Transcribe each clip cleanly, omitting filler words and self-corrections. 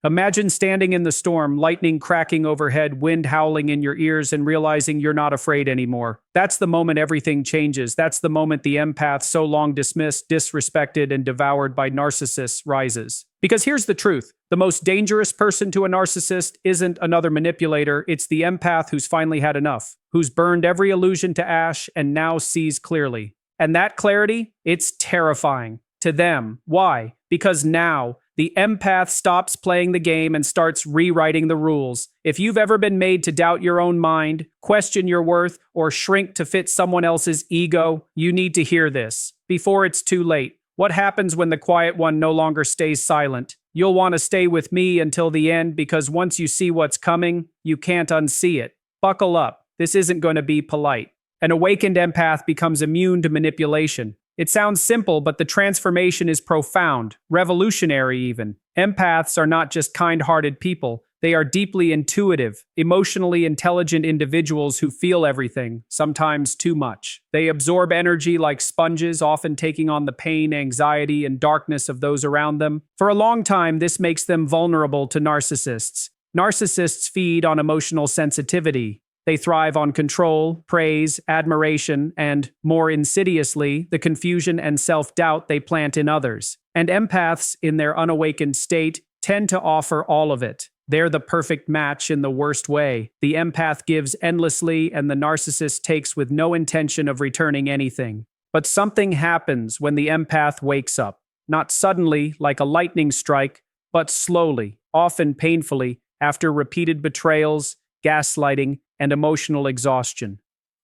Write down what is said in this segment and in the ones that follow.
Imagine standing in the storm, lightning cracking overhead, wind howling in your ears, and realizing you're not afraid anymore. That's the moment everything changes. That's the moment the empath, so long dismissed, disrespected, and devoured by narcissists, rises. Because here's the truth. The most dangerous person to a narcissist isn't another manipulator. It's the empath who's finally had enough, who's burned every illusion to ash and now sees clearly. And that clarity, it's terrifying to them. Why? Because now, the empath stops playing the game and starts rewriting the rules. If you've ever been made to doubt your own mind, question your worth, or shrink to fit someone else's ego, you need to hear this before it's too late. What happens when the quiet one no longer stays silent? You'll want to stay with me until the end because once you see what's coming, you can't unsee it. Buckle up. This isn't going to be polite. An awakened empath becomes immune to manipulation. It sounds simple, but the transformation is profound, revolutionary even. Empaths are not just kind-hearted people. They are deeply intuitive, emotionally intelligent individuals who feel everything, sometimes too much. They absorb energy like sponges, often taking on the pain, anxiety, and darkness of those around them. For a long time, this makes them vulnerable to narcissists. Narcissists feed on emotional sensitivity. They thrive on control, praise, admiration, and, more insidiously, the confusion and self-doubt they plant in others. And empaths, in their unawakened state, tend to offer all of it. They're the perfect match in the worst way. The empath gives endlessly, and the narcissist takes with no intention of returning anything. But something happens when the empath wakes up. Not suddenly, like a lightning strike, but slowly, often painfully, after repeated betrayals, gaslighting, and emotional exhaustion.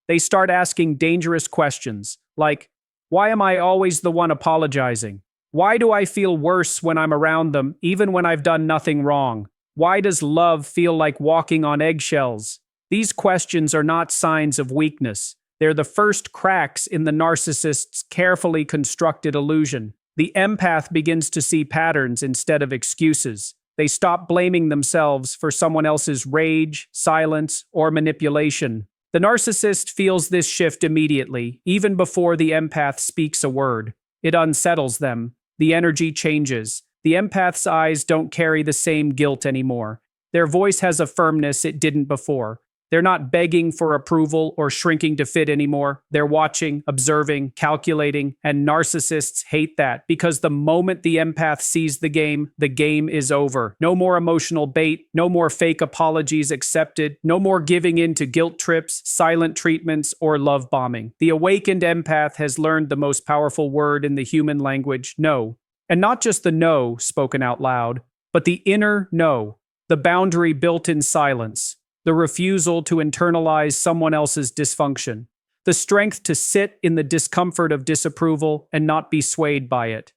They start asking dangerous questions, like, why am I always the one apologizing? Why do I feel worse when I'm around them, even when I've done nothing wrong? Why does love feel like walking on eggshells? These questions are not signs of weakness. They're the first cracks in the narcissist's carefully constructed illusion. The empath begins to see patterns instead of excuses. They stop blaming themselves for someone else's rage, silence, or manipulation. The narcissist feels this shift immediately, even before the empath speaks a word. It unsettles them. The energy changes. The empath's eyes don't carry the same guilt anymore. Their voice has a firmness it didn't before. They're not begging for approval or shrinking to fit anymore. They're watching, observing, calculating, and narcissists hate that because the moment the empath sees the game is over. No more emotional bait, no more fake apologies accepted, no more giving in to guilt trips, silent treatments, or love bombing. The awakened empath has learned the most powerful word in the human language, no. And not just the no spoken out loud, but the inner no, the boundary built in silence. The refusal to internalize someone else's dysfunction, the strength to sit in the discomfort of disapproval and not be swayed by it.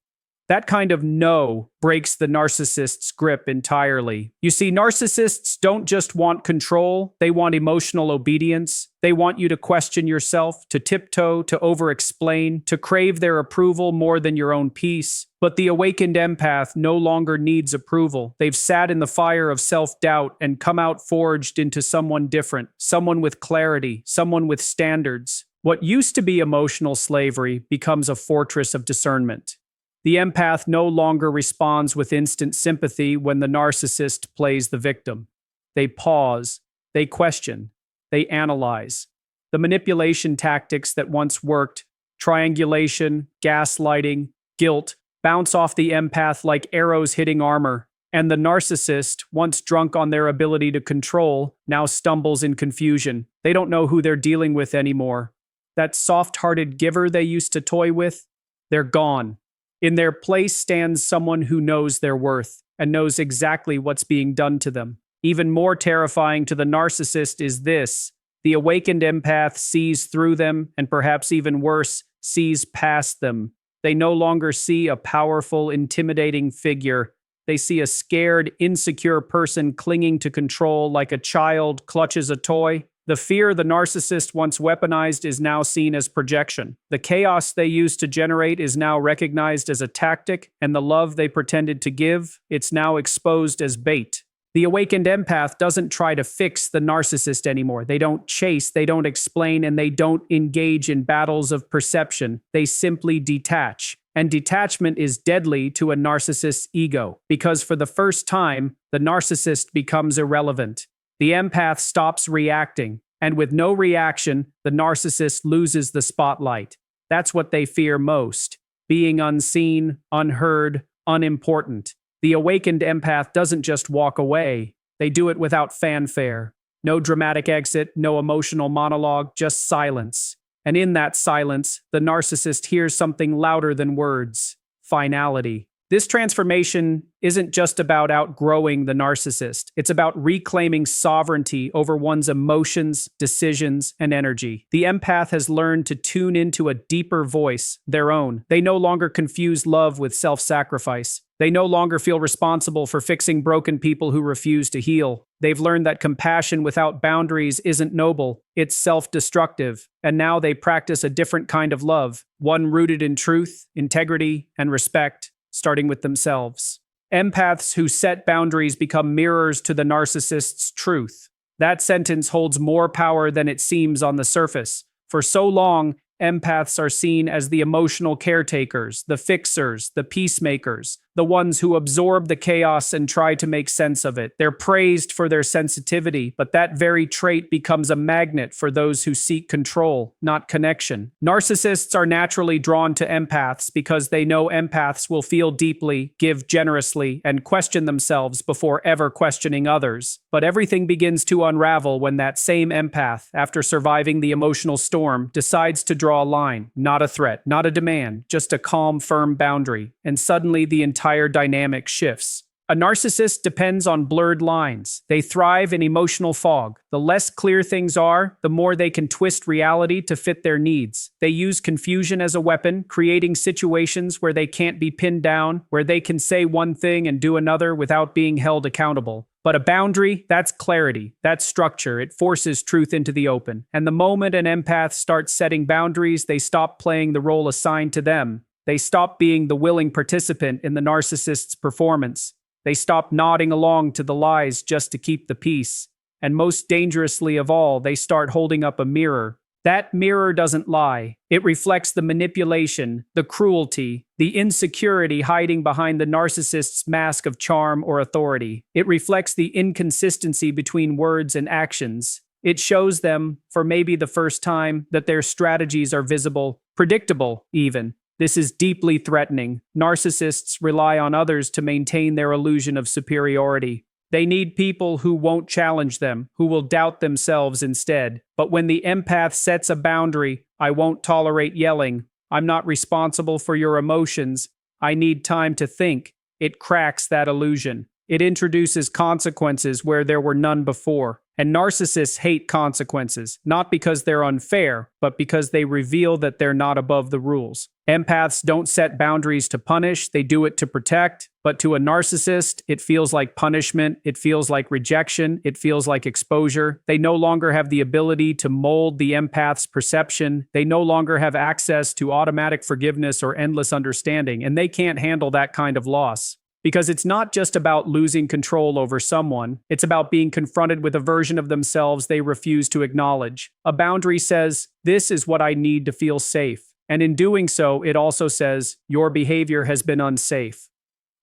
That kind of no breaks the narcissist's grip entirely. You see, narcissists don't just want control, they want emotional obedience. They want you to question yourself, to tiptoe, to over-explain, to crave their approval more than your own peace. But the awakened empath no longer needs approval. They've sat in the fire of self-doubt and come out forged into someone different, someone with clarity, someone with standards. What used to be emotional slavery becomes a fortress of discernment. The empath no longer responds with instant sympathy when the narcissist plays the victim. They pause, they question, they analyze. The manipulation tactics that once worked, triangulation, gaslighting, guilt, bounce off the empath like arrows hitting armor, and the narcissist, once drunk on their ability to control, now stumbles in confusion. They don't know who they're dealing with anymore. That soft-hearted giver they used to toy with, they're gone. In their place stands someone who knows their worth and knows exactly what's being done to them. Even more terrifying to the narcissist is this: the awakened empath sees through them and perhaps even worse, sees past them. They no longer see a powerful, intimidating figure. They see a scared, insecure person clinging to control like a child clutches a toy. The fear the narcissist once weaponized is now seen as projection. The chaos they used to generate is now recognized as a tactic, and the love they pretended to give, it's now exposed as bait. The awakened empath doesn't try to fix the narcissist anymore. They don't chase, they don't explain, and they don't engage in battles of perception. They simply detach. And detachment is deadly to a narcissist's ego, because for the first time, the narcissist becomes irrelevant. The empath stops reacting, and with no reaction, the narcissist loses the spotlight. That's what they fear most: being unseen, unheard, unimportant. The awakened empath doesn't just walk away, they do it without fanfare. No dramatic exit, no emotional monologue, just silence. And in that silence, the narcissist hears something louder than words: finality. This transformation isn't just about outgrowing the narcissist. It's about reclaiming sovereignty over one's emotions, decisions, and energy. The empath has learned to tune into a deeper voice, their own. They no longer confuse love with self-sacrifice. They no longer feel responsible for fixing broken people who refuse to heal. They've learned that compassion without boundaries isn't noble, it's self-destructive. And now they practice a different kind of love, one rooted in truth, integrity, and respect, starting with themselves. Empaths who set boundaries become mirrors to the narcissist's truth. That sentence holds more power than it seems on the surface. For so long, empaths are seen as the emotional caretakers, the fixers, the peacemakers, the ones who absorb the chaos and try to make sense of it. They're praised for their sensitivity, but that very trait becomes a magnet for those who seek control, not connection. Narcissists are naturally drawn to empaths because they know empaths will feel deeply, give generously, and question themselves before ever questioning others. But everything begins to unravel when that same empath, after surviving the emotional storm, decides to draw a line, not a threat, not a demand, just a calm, firm boundary. And suddenly the entire dynamic shifts. A narcissist depends on blurred lines. They thrive in emotional fog. The less clear things are, the more they can twist reality to fit their needs. They use confusion as a weapon, creating situations where they can't be pinned down, where they can say one thing and do another without being held accountable. But a boundary, that's clarity, that's structure. It forces truth into the open. And the moment an empath starts setting boundaries, they stop playing the role assigned to them. They stop being the willing participant in the narcissist's performance. They stop nodding along to the lies just to keep the peace. And most dangerously of all, they start holding up a mirror. That mirror doesn't lie. It reflects the manipulation, the cruelty, the insecurity hiding behind the narcissist's mask of charm or authority. It reflects the inconsistency between words and actions. It shows them, for maybe the first time, that their strategies are visible, predictable even. This is deeply threatening. Narcissists rely on others to maintain their illusion of superiority. They need people who won't challenge them, who will doubt themselves instead. But when the empath sets a boundary, I won't tolerate yelling, I'm not responsible for your emotions, I need time to think, it cracks that illusion. It introduces consequences where there were none before. And narcissists hate consequences, not because they're unfair, but because they reveal that they're not above the rules. Empaths don't set boundaries to punish, they do it to protect. But to a narcissist, it feels like punishment, it feels like rejection, it feels like exposure. They no longer have the ability to mold the empath's perception. They no longer have access to automatic forgiveness or endless understanding, and they can't handle that kind of loss. Because it's not just about losing control over someone, it's about being confronted with a version of themselves they refuse to acknowledge. A boundary says, this is what I need to feel safe. And in doing so, it also says, your behavior has been unsafe.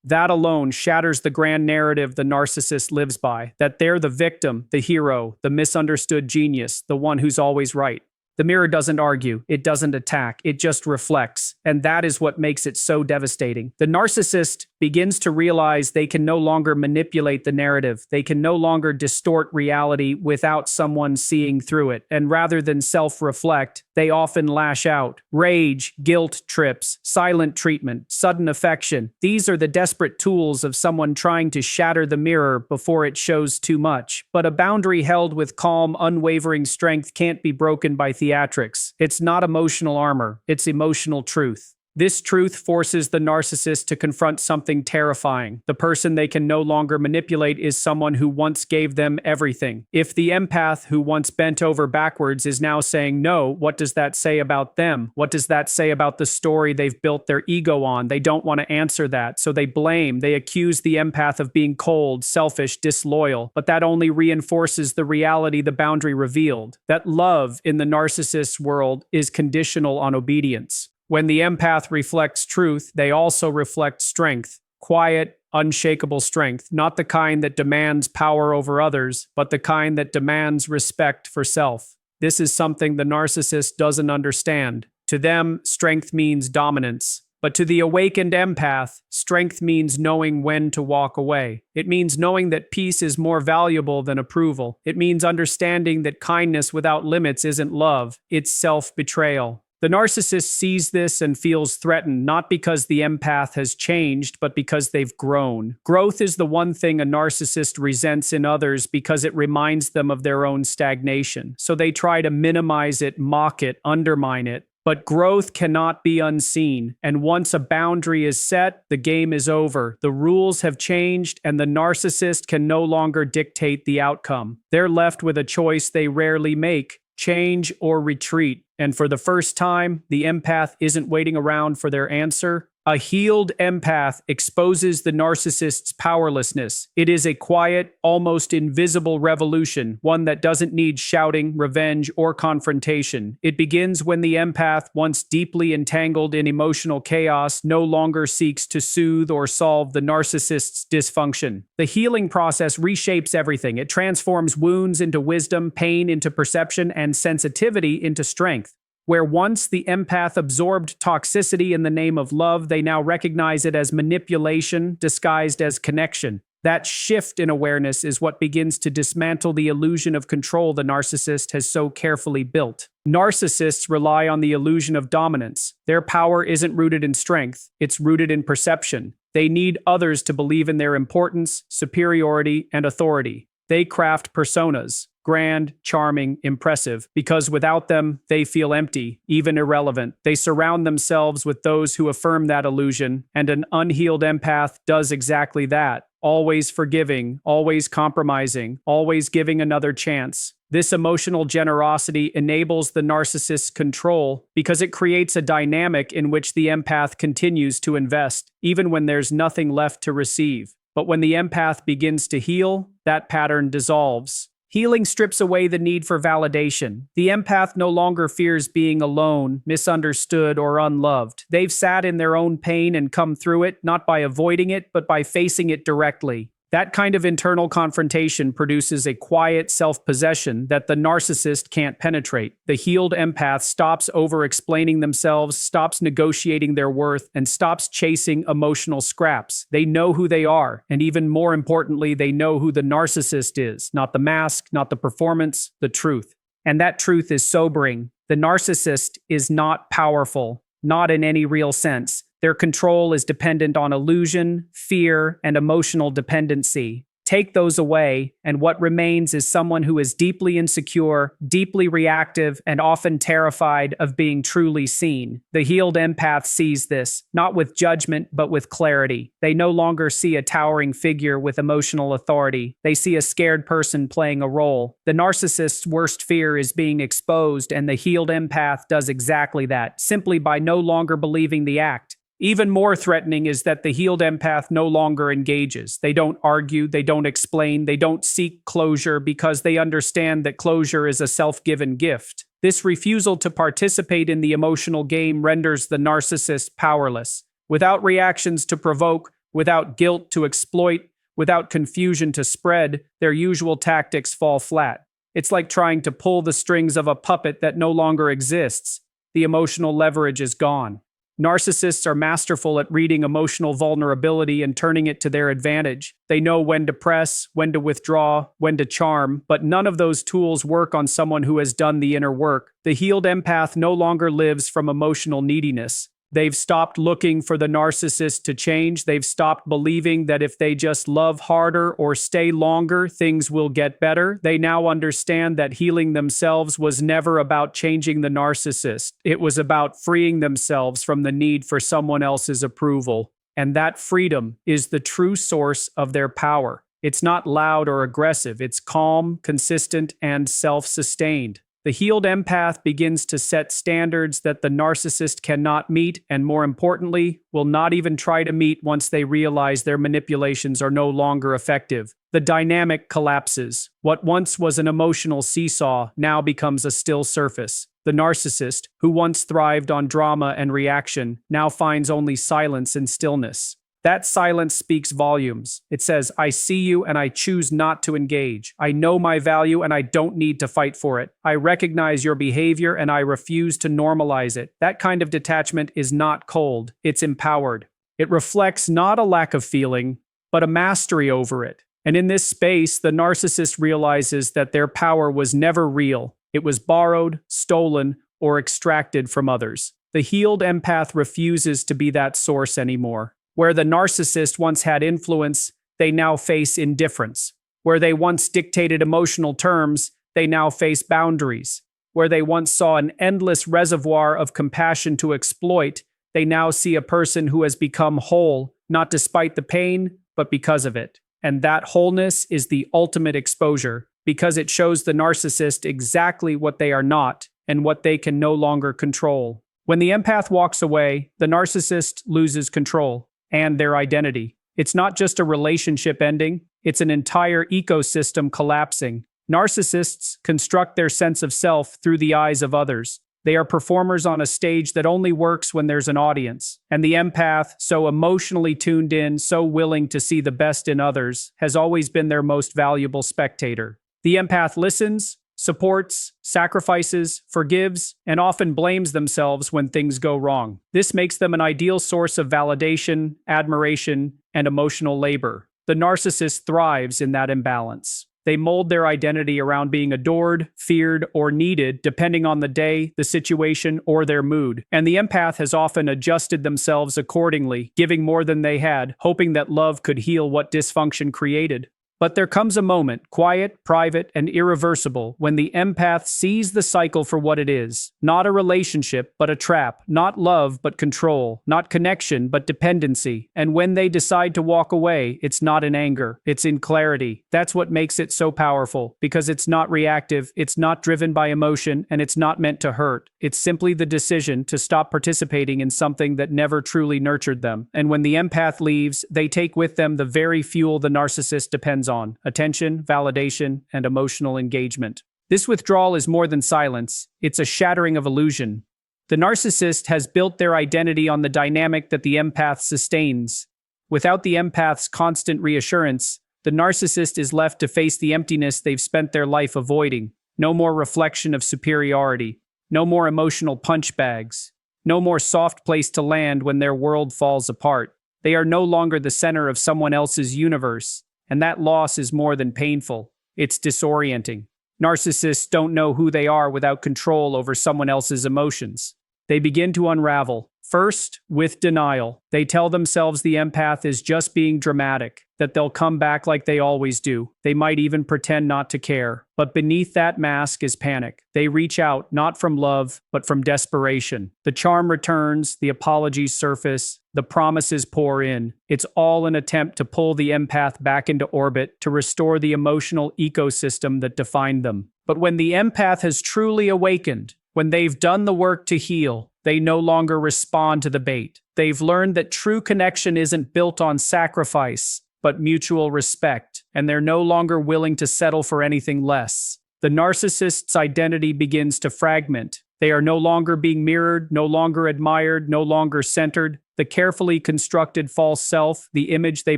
That alone shatters the grand narrative the narcissist lives by, that they're the victim, the hero, the misunderstood genius, the one who's always right. The mirror doesn't argue, it doesn't attack, it just reflects, and that is what makes it so devastating. The narcissist begins to realize they can no longer manipulate the narrative, they can no longer distort reality without someone seeing through it, and rather than self-reflect, they often lash out. Rage, guilt trips, silent treatment, sudden affection. These are the desperate tools of someone trying to shatter the mirror before it shows too much. But a boundary held with calm, unwavering strength can't be broken by theatrics. It's not emotional armor, it's emotional truth. This truth forces the narcissist to confront something terrifying. The person they can no longer manipulate is someone who once gave them everything. If the empath who once bent over backwards is now saying no, what does that say about them? What does that say about the story they've built their ego on? They don't want to answer that, so they blame, they accuse the empath of being cold, selfish, disloyal. But that only reinforces the reality the boundary revealed, that love in the narcissist's world is conditional on obedience. When the empath reflects truth, they also reflect strength. Quiet, unshakable strength, not the kind that demands power over others, but the kind that demands respect for self. This is something the narcissist doesn't understand. To them, strength means dominance. But to the awakened empath, strength means knowing when to walk away. It means knowing that peace is more valuable than approval. It means understanding that kindness without limits isn't love, it's self-betrayal. The narcissist sees this and feels threatened, not because the empath has changed, but because they've grown. Growth is the one thing a narcissist resents in others because it reminds them of their own stagnation. So they try to minimize it, mock it, undermine it. But growth cannot be unseen, and once a boundary is set, the game is over. The rules have changed, and the narcissist can no longer dictate the outcome. They're left with a choice they rarely make: change or retreat. And for the first time, the empath isn't waiting around for their answer. A healed empath exposes the narcissist's powerlessness. It is a quiet, almost invisible revolution, one that doesn't need shouting, revenge, or confrontation. It begins when the empath, once deeply entangled in emotional chaos, no longer seeks to soothe or solve the narcissist's dysfunction. The healing process reshapes everything. It transforms wounds into wisdom, pain into perception, and sensitivity into strength. Where once the empath absorbed toxicity in the name of love, they now recognize it as manipulation disguised as connection. That shift in awareness is what begins to dismantle the illusion of control the narcissist has so carefully built. Narcissists rely on the illusion of dominance. Their power isn't rooted in strength, it's rooted in perception. They need others to believe in their importance, superiority, and authority. They craft personas. Grand, charming, impressive, because without them, they feel empty, even irrelevant. They surround themselves with those who affirm that illusion, and an unhealed empath does exactly that. Always forgiving, always compromising, always giving another chance. This emotional generosity enables the narcissist's control because it creates a dynamic in which the empath continues to invest, even when there's nothing left to receive. But when the empath begins to heal, that pattern dissolves. Healing strips away the need for validation. The empath no longer fears being alone, misunderstood, or unloved. They've sat in their own pain and come through it, not by avoiding it, but by facing it directly. That kind of internal confrontation produces a quiet self-possession that the narcissist can't penetrate. The healed empath stops over-explaining themselves, stops negotiating their worth, and stops chasing emotional scraps. They know who they are, and even more importantly, they know who the narcissist is. Not the mask, not the performance, the truth. And that truth is sobering. The narcissist is not powerful, not in any real sense. Their control is dependent on illusion, fear, and emotional dependency. Take those away, and what remains is someone who is deeply insecure, deeply reactive, and often terrified of being truly seen. The healed empath sees this, not with judgment, but with clarity. They no longer see a towering figure with emotional authority. They see a scared person playing a role. The narcissist's worst fear is being exposed, and the healed empath does exactly that, simply by no longer believing the act. Even more threatening is that the healed empath no longer engages. They don't argue, they don't explain, they don't seek closure because they understand that closure is a self-given gift. This refusal to participate in the emotional game renders the narcissist powerless. Without reactions to provoke, without guilt to exploit, without confusion to spread, their usual tactics fall flat. It's like trying to pull the strings of a puppet that no longer exists. The emotional leverage is gone. Narcissists are masterful at reading emotional vulnerability and turning it to their advantage. They know when to press, when to withdraw, when to charm, but none of those tools work on someone who has done the inner work. The healed empath no longer lives from emotional neediness. They've stopped looking for the narcissist to change. They've stopped believing that if they just love harder or stay longer, things will get better. They now understand that healing themselves was never about changing the narcissist. It was about freeing themselves from the need for someone else's approval. And that freedom is the true source of their power. It's not loud or aggressive. It's calm, consistent, and self-sustained. The healed empath begins to set standards that the narcissist cannot meet and, more importantly, will not even try to meet once they realize their manipulations are no longer effective. The dynamic collapses. What once was an emotional seesaw now becomes a still surface. The narcissist, who once thrived on drama and reaction, now finds only silence and stillness. That silence speaks volumes. It says, I see you and I choose not to engage. I know my value and I don't need to fight for it. I recognize your behavior and I refuse to normalize it. That kind of detachment is not cold, it's empowered. It reflects not a lack of feeling, but a mastery over it. And in this space, the narcissist realizes that their power was never real. It was borrowed, stolen, or extracted from others. The healed empath refuses to be that source anymore. Where the narcissist once had influence, they now face indifference. Where they once dictated emotional terms, they now face boundaries. Where they once saw an endless reservoir of compassion to exploit, they now see a person who has become whole, not despite the pain, but because of it. And that wholeness is the ultimate exposure, because it shows the narcissist exactly what they are not and what they can no longer control. When the empath walks away, the narcissist loses control and their identity. It's not just a relationship ending, it's an entire ecosystem collapsing. Narcissists construct their sense of self through the eyes of others. They are performers on a stage that only works when there's an audience. And the empath, so emotionally tuned in, so willing to see the best in others, has always been their most valuable spectator. The empath listens, supports, sacrifices, forgives, and often blames themselves when things go wrong. This makes them an ideal source of validation, admiration, and emotional labor. The narcissist thrives in that imbalance. They mold their identity around being adored, feared, or needed depending on the day, the situation, or their mood. And the empath has often adjusted themselves accordingly, giving more than they had, hoping that love could heal what dysfunction created. But there comes a moment, quiet, private, and irreversible, when the empath sees the cycle for what it is. Not a relationship, but a trap. Not love, but control. Not connection, but dependency. And when they decide to walk away, it's not in anger. It's in clarity. That's what makes it so powerful, because it's not reactive, it's not driven by emotion, and it's not meant to hurt. It's simply the decision to stop participating in something that never truly nurtured them. And when the empath leaves, they take with them the very fuel the narcissist depends on: attention, validation, and emotional engagement. This withdrawal is more than silence, it's a shattering of illusion. The narcissist has built their identity on the dynamic that the empath sustains. Without the empath's constant reassurance, the narcissist is left to face the emptiness they've spent their life avoiding. No more reflection of superiority, no more emotional punch bags, no more soft place to land when their world falls apart. They are no longer the center of someone else's universe. And that loss is more than painful. It's disorienting. Narcissists don't know who they are without control over someone else's emotions. They begin to unravel. First, with denial. They tell themselves the empath is just being dramatic, that they'll come back like they always do. They might even pretend not to care. But beneath that mask is panic. They reach out, not from love, but from desperation. The charm returns, the apologies surface, the promises pour in. It's all an attempt to pull the empath back into orbit, to restore the emotional ecosystem that defined them. But when the empath has truly awakened, when they've done the work to heal, they no longer respond to the bait. They've learned that true connection isn't built on sacrifice, but mutual respect, and they're no longer willing to settle for anything less. The narcissist's identity begins to fragment. They are no longer being mirrored, no longer admired, no longer centered. The carefully constructed false self, the image they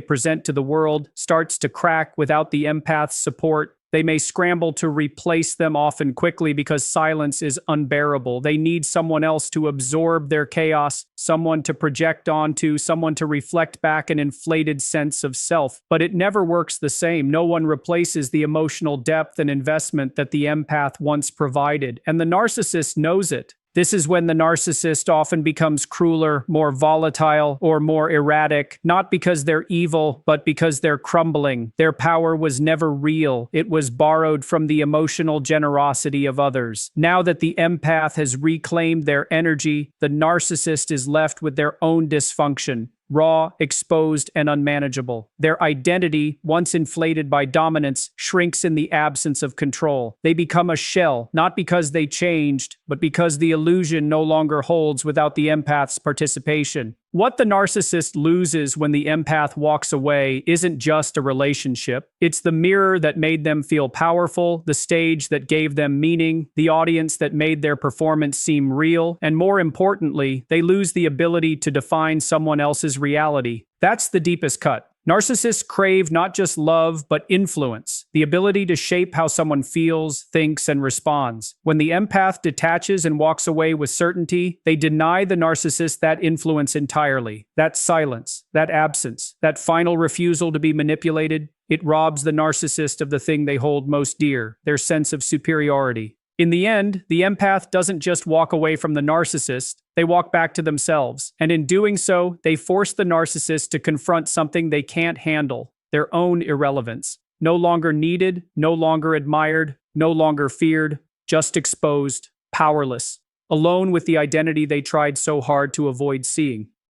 present to the world, starts to crack without the empath's support. They may scramble to replace them, often quickly, because silence is unbearable. They need someone else to absorb their chaos, someone to project onto, someone to reflect back an inflated sense of self. But it never works the same. No one replaces the emotional depth and investment that the empath once provided, and the narcissist knows it. This is when the narcissist often becomes crueler, more volatile, or more erratic, not because they're evil, but because they're crumbling. Their power was never real. It was borrowed from the emotional generosity of others. Now that the empath has reclaimed their energy, the narcissist is left with their own dysfunction. Raw, exposed, and unmanageable. Their identity, once inflated by dominance, shrinks in the absence of control. They become a shell, not because they changed, but because the illusion no longer holds without the empath's participation. What the narcissist loses when the empath walks away isn't just a relationship. It's the mirror that made them feel powerful, the stage that gave them meaning, the audience that made their performance seem real, and more importantly, they lose the ability to define someone else's reality. That's the deepest cut. Narcissists crave not just love, but influence, the ability to shape how someone feels, thinks, and responds. When the empath detaches and walks away with certainty, they deny the narcissist that influence entirely. That silence, that absence, that final refusal to be manipulated, it robs the narcissist of the thing they hold most dear, their sense of superiority. In the end, the empath doesn't just walk away from the narcissist, they walk back to themselves. And in doing so, they force the narcissist to confront something they can't handle, their own irrelevance. No longer needed, no longer admired, no longer feared, just exposed, powerless, alone with the identity they tried so hard to avoid seeing.